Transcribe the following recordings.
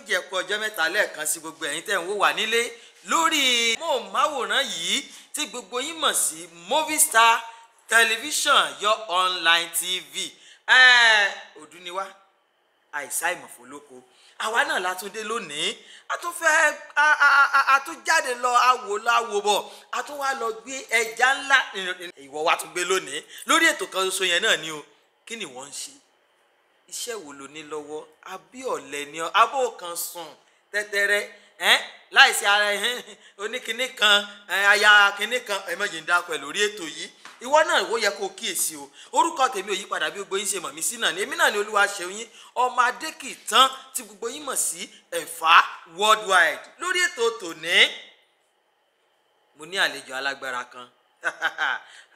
jẹ́ kú ọjọ́ mẹ́ta lẹ́ẹ̀kan sí gbogbo ẹ̀yin tẹ́ ń wò wá nílé lórí móhùnmáwòrán yìí tí gbogbo yín mọ̀ sí Movistar Television your online TV ọdún ni wá àìsà ìmọ̀fólókò àwa náà látúndé lónìí a tún fẹ́ a tún jáde lọ àwò bọ̀ a tún wá lọ gbé ẹja ńlá ìwọ wa tún gbé lónìí lórí ètò kan ṣoṣo yẹn náà ni o kí ni wọ́n ń ṣe iṣẹ́ wo ló ní lọ́wọ́ àbí ọ̀lẹ ni ọ abó kan sùn tẹ́tẹ́rẹ́ láìsí ara oníkinní kan aya kinní kan ẹ̀mọ́jì ń dákọ̀ ẹ̀ lórí ètò yìí ìwọ náà ìwọ yẹ kó kíyèsí o orúkọ tèmi ò yí padà bí gbogbo yín ṣe mọ̀ mí sí náà ni èmi náà ni Olúwaṣeun yín ọmọ Adékìtán tí gbogbo yín mọ̀ sí Ẹ̀fà worldwide lórí ètò tòní mo ní àlejò alágbára kan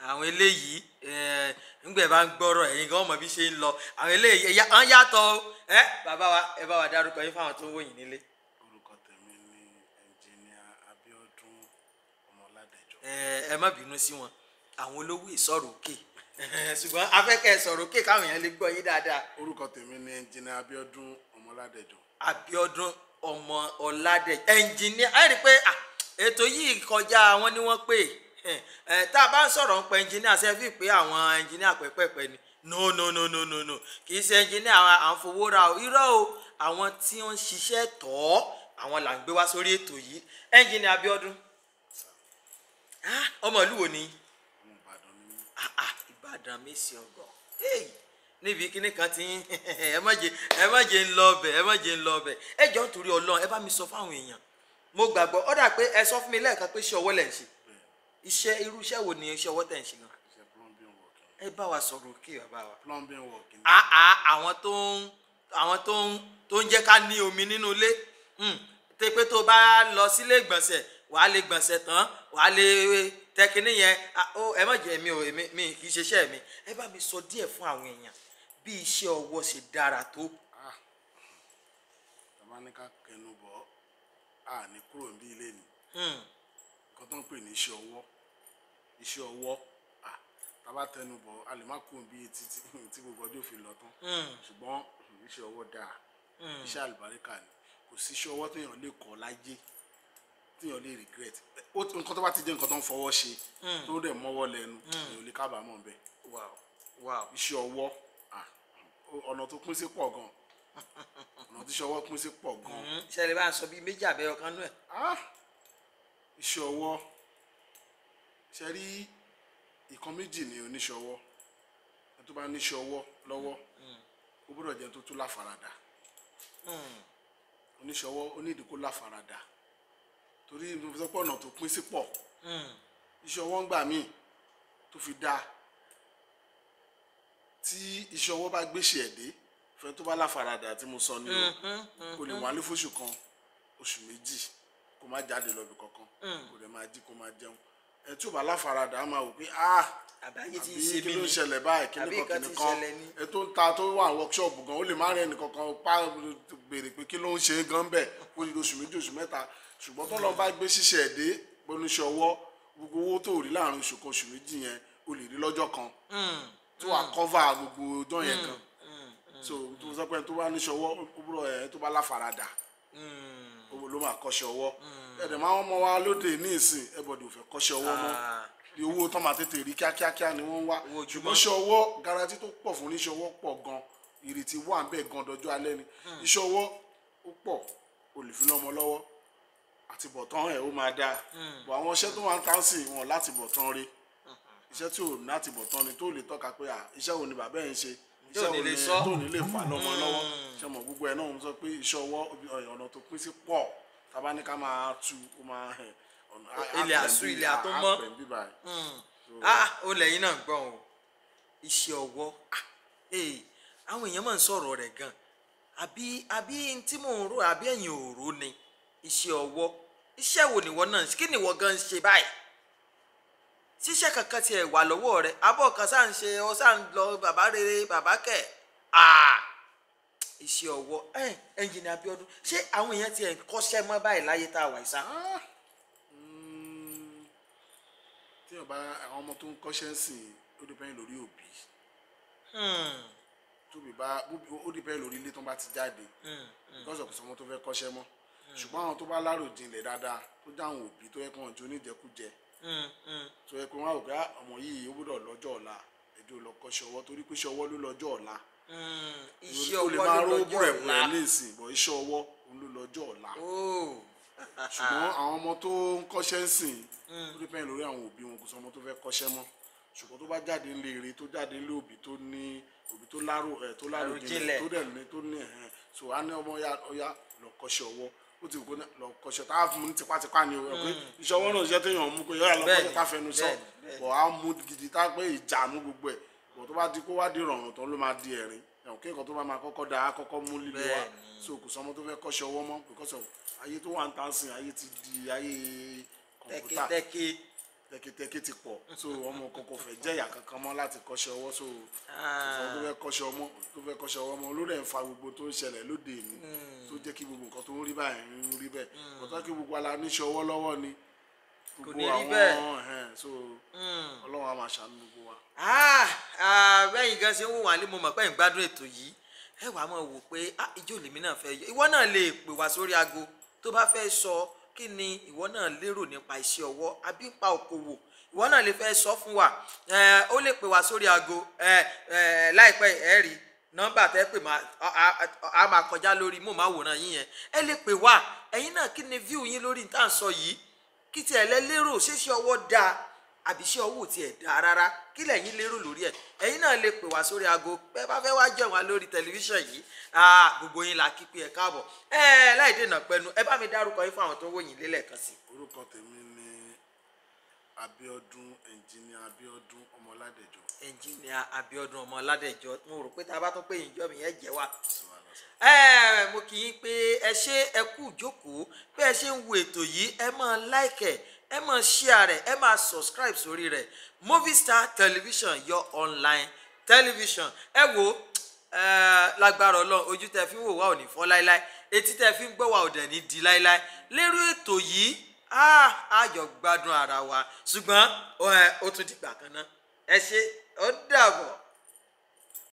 àwọn eléyìí ńgbẹ bá ń gbọ́rọ̀ ẹ̀yin gan mọ̀ bí ṣe ń lọ àwọn eléyìí wọ́n yàtọ̀ bàbá wa ẹ bá wa dárúkọ yín fáwọn tó ń wò yín nílé. orúkọ tèmi ni ẹnjìníà Abíọ́dún Ọmọládẹjọ. ẹ má bínú sí wọn àwọn olówó ìsọ̀rọ̀ òkè ṣùgbọ́n afẹ́kẹ́ sọ̀rọ̀ òkè káwọn èèyàn lè gbọ́ yín dáadáa. orúkọ tèmi ni ẹnjìníà Abíọ́dún Ọmọládẹjọ. Abíọ́dún Ọmọládẹjọ ẹnjìníà ẹ rí i pé ètò yìí kọjá wọn ni wọ́n pè tá a bá ń sọ̀rọ̀ ń pa ẹnjìníà ṣe fi pé àwọn ẹnjìníà pẹ́pẹ́pẹ́ ni no kì í ṣe ẹnjìníà à ń fowó ra o irọ́ o àwọn tí wọ́n ń ṣiṣẹ́ tọ́ àwọn là ń gbé wá sórí ètò yìí ẹnjìníà Abíọ́dún ọmọ ìlú wo ni. Ìbàdàn Mèsì ọgọ níbi kíní kan tí ẹ má jẹ́ ń lọ ọbẹ̀ ẹ jọ ń torí Ọlọ́run ẹ bá mi sọ fáwọn èèyàn mo gbàgbọ́ ó dà pé ẹ sọ fún mi lẹ́ẹ̀kan pé iṣẹ́ ọwọ́ lẹ̀ ń ṣe iṣẹ́ irú iṣẹ́ wo ni iṣẹ́ ọwọ́ tẹ̀ ń ṣe gan. iṣẹ́ plumbing work. ẹ bá wa sọ̀rọ̀ òkè bàbá wa. plumbing work. àwọn tó ń jẹ́ ká ní omi nínú ilé tẹ pé tó bá lọ sílé ìgbọ̀nsẹ̀ wàá lè gbọ̀nsẹ̀ tán wàá lè tẹkiní yẹn ẹ má jẹ́ mi kì í ṣe iṣẹ́ mi ẹ bá mi sọ díẹ̀ fún àwọn èèyàn bí iṣẹ́ ọwọ́ ṣe dára tó. tàbá ní ká kẹnu bọ̀ ní kúrò ní ilé ni nǹkan tó ń pè ní iṣẹ́ ọwọ́ tàbá tẹnu bọ̀ a lè má kúrò bí tí gbogbo ọjọ́ fi lọ tán ṣùgbọ́n iṣẹ́ ọwọ́ dáa iṣẹ́ àlùbáríkà ni kò sí iṣẹ́ ọwọ́ téèyàn lè kọ́ láyé téèyàn lè regret nǹkan tó bá ti jẹ́ nǹkan tó ń fọwọ́ ṣe tó dẹ̀ mọ́wọ́ lẹ́nu èèyàn lè kábàámọ̀ bẹ́ẹ̀. iṣẹ́ ọwọ́ ọ̀nà tó pín sí pọ̀ gan ọ̀nà tí iṣẹ́ ọwọ́ pín sí pọ̀ gan. ṣẹlẹ̀ bá ń sọ bíi méjì àbẹ́yọ kan nú ẹ̀. iṣẹ́ ọwọ́ ṣe rí ìkan méjì ní oníṣẹ́ ọwọ́ ẹni tó bá níṣẹ́ ọwọ́ lọ́wọ́ ó gbọ́dọ̀ jẹ́ tó tún láfaradà oníṣẹ́ ọwọ́ ó ní ìdí kó láfaradà torí mo fi sọ pé ọ̀nà tó pín sí pọ̀ iṣẹ́ ọwọ́ ń gbà míì tó fi dáa tí iṣẹ́ ọwọ́ bá gbéṣẹ́ ẹ̀dẹ́ fẹ́ tó bá láfaradà tí mo sọ ní o kò lè wálé fóṣù kan oṣù méjì kó má jáde lọ́bì kankan kò lè máa jí kó máa jẹun ẹ tí ò bá láfaradà á máa wò pé àbí kí ló ń ṣẹlẹ̀ báyìí kí nìkan ẹ tó ń ta tó wà workshop gan ó lè má rẹ nìkankan pa béèrè pé kí ló ń ṣe gan bẹ́ẹ̀ kó lè oṣù méjì oṣù mẹ́ta ṣùgbọ́n tó lọ bá gbé ṣiṣẹ́ ẹ̀dẹ́ bóníṣẹ́ ọwọ́ gbogbo owó tó rí láàrin oṣù kan oṣù méjì yẹn o lè rí lọ́jọ́ kan tí wàá cover gbogbo ọjọ́ yẹn kan so tó sọ pé tó bá níṣẹ́ ọwọ́ òwúrọ̀ ẹ̀ tó bá láfaradà owó ló máa kọ́ṣẹ́ ọwọ́ ẹ̀dẹ̀ máa wọ́n mọ́ wa lóde ní ìsìn ẹ̀bọ̀dì ò fẹ́ kọ́ṣẹ́ ọwọ́ mọ́ bí owó tó máa tètè rí kíákíá ni wọ́n ń wá ṣùgbọ́n iṣẹ́ ọwọ́ garanti tó pọ̀ fún iṣẹ́ ọwọ́ pọ̀ gan ìrètí wà ń bẹ̀ gan dọjọ́ alẹ́ ni iṣẹ́ ọwọ́ ó pọ̀ o lè fi lọ́mọ lọ́wọ́ àti bọ̀tán ẹ̀ ó máa dáa bọ̀ àwọn iṣẹ́ tó wà ń tán sí wọn láti bọ̀tán rí iṣẹ́ tí ò láti bọ̀tán ni tó lè tọ́ka pé iṣẹ́ wo ni bàbá ẹ̀ ń ṣe iṣẹ́ wo ni tó ní lè fà lọ́mọ lọ́wọ́ ṣe mọ̀ gbogbo ẹ̀ náà ń sọ pé iṣẹ́ ọwọ́ ọ̀nà tó pín sí pọ̀ tábà ní ká máa tu ó máa ilé àṣù ilé àtọmọ́ ó lẹ́yìn náà gbọ́ o iṣẹ́ ọwọ́ àwọn èèyàn máa ń sọ̀rọ̀ rẹ̀ gan àbí tí mò ń rò àbí ẹ̀yin ò rò ni iṣẹ́ ọwọ́ iṣẹ́ wo nìwọ náà kí nìwọ gan ń ṣe báyìí ṣíṣẹ́ kankan tiẹ̀ wà lọ́wọ́ rẹ̀ abọ́ kan sáà ń ṣe ọ sáà ń lọ bàbá rere bàbá kẹ̀ iṣẹ́ ọwọ́ ẹnjìnìà Abíọ́dún ṣé àwọn èèyàn tiẹ̀ kọ́ṣẹ́ mọ́ báyìí láyé tá a wà ìsá. tí ọba àwọn ọmọ tó ń kọ́ṣẹ́ ń sìn ó dé bẹ́yìn lórí òbí tóbi bá ó dìpẹ́ lórí ilé tó bá ti jáde because of ọmọ tó fẹ́ kọ́ṣẹ́ mọ́ ṣùgbọ́n àwọn tó bá láròjinlẹ̀ dáadáa tó jẹ́ àwọn òbí tó yẹ kí wọ́n jó oníjẹkújẹ tó yẹ kí wọ́n á wò pé ọmọ yìí ó gbọ́dọ̀ lọ́jọ́ ọ̀la ẹjọ́ lọ kọ́ṣẹ́ ọwọ́ torí pé iṣẹ́ ọwọ́ ló lọ́jọ́ ọ̀la iṣẹ́ ó lè ọwọ́ máa ló rówó lọ́jọ́ búrẹ̀búrẹ̀ ọ̀la. ní ìsìn bọ̀ iṣẹ́ ọwọ́ òun ló lọ́jọ́ ọ̀la Oh. ṣùgbọ́n àwọn ọmọ tó ń kọ́ṣẹ́ ń sìn ó dé pẹ́yìn lórí àwọn òbí wọn kò sọ ọmọ tó fẹ́ kọ́ṣẹ́ mọ́ ṣùgbọ́n tó bá jáde ńlé eré tó jáde ńlé òbí tó lárò jinlẹ̀ tó dẹ̀ ní tó ní ẹ̀hẹ́n so á ní ọmọ ọya lọ kọ́ṣẹ́ ọwọ́ ó ti kó lọ kọ́ṣẹ́ tá a fún ní tipátipá ni o pé iṣẹ́ ọwọ́ náà iṣẹ́ téèyàn mú pé yọ̀ọ́ lọ kọ́ṣẹ́ ká fẹnu sọ bọ̀ á mú gidi tá pé ìjànú gbogbo ẹ̀ bọ̀ tó bá di kó wá di rọrùn tán ló máa di ẹ̀rín ẹ̀hún kí nǹkan tó bá máa kọ́kọ́ da á kọ́kọ́ mú lílo wa so kò sọmọ tó fẹ́ kọ́ṣẹ́ ọwọ́ mọ́ because of ayé tó wà ń tàn sìn ayé ti di ayé kọ̀ǹpútà tẹkitẹki ti pọ̀ so ọmọ kọkọ fẹ́ jẹyà kankan mọ́ láti kọ́ṣẹ́ ọwọ́ so ìfọ tó fẹ́ kọ́ṣẹ́ ọwọ́ mọ́ olórí ẹ ń fa gbogbo tó ń ṣẹlẹ̀ lóde ní tó jẹ́ kí gbogbo nǹkan tó ń rí báyìí ń rí bẹ́ẹ̀ kọtọ kí gbogbo ala níṣẹ́ ọwọ́ lọ́wọ́ ni gbogbo àwọn so Ọlọ́run á máa ṣàánú gbogbo wa. bẹ́yìn gan ṣe ń wò wá lé mo mọ̀ pé ń gbádùn ètò yìí ẹ wàá mọ̀ wò pé ijó lèmi náà fẹ́ yọ ìwọ náà lè pè wá sórí aago tó bá fẹ́ sọ kí ni ìwọ náà lérò nípa iṣẹ́ ọwọ́ àbí nípa okòwò ìwọ náà lè fẹ́ sọ fún wa ó lè pè wá sórí aago láìpẹ́ ẹ rí nọ́mbà tẹ́ pè á máa kọjá lórí móhùnmáwòrán yín yẹn ẹ lè pè wá ẹ̀yin náà kí ni view yín lórí tá à ń sọ yìí kí tiẹ̀ lẹ lérò ṣéṣe ọwọ́ dáa àbí ṣé ọwọ́ tiẹ̀ dáa rárá kí lẹ̀yin lérò lórí ẹ̀ ẹ̀yin náà lè pè wá sórí aago bẹ́ẹ̀ bá fẹ́ wá jẹun wá lórí tẹlifíṣàn yìí gbogbo yín la kí pé ẹ káàbọ̀ láì dènà pẹnu ẹ bá mi dárúkọ yín fún àwọn tó ń wòyìn lélẹ̀ kan sí. orúkọ tèmi ni Abíọ́dún ẹnjìníà Abíọ́dún Ọmọládẹjọ. ẹnjìníà Abíọ́dún Ọmọládẹjọ mo rò pé tá a bá tún pé ìjọ mi yẹn jẹ wá. mo kì í pé ẹ ṣe ẹ kú ìjókòó bí ẹ ṣe ń wo ètò yìí ẹ máa like ẹ máa share rẹ̀ ẹ máa subscribe sórí rẹ̀ Movistar Television your online television ẹ wo lágbára Ọlọ́run ojú tẹ́ fi ń wò wá ò ní fọ́ láíláí etí tẹ́ fi ń gbọ́ wá ò dẹ̀ ní di láíláí lérò ètò yìí àjọ gbádùn ara wa ṣùgbọ́n ó tún dìgbà kan náà ẹ ṣé ó dàbọ̀.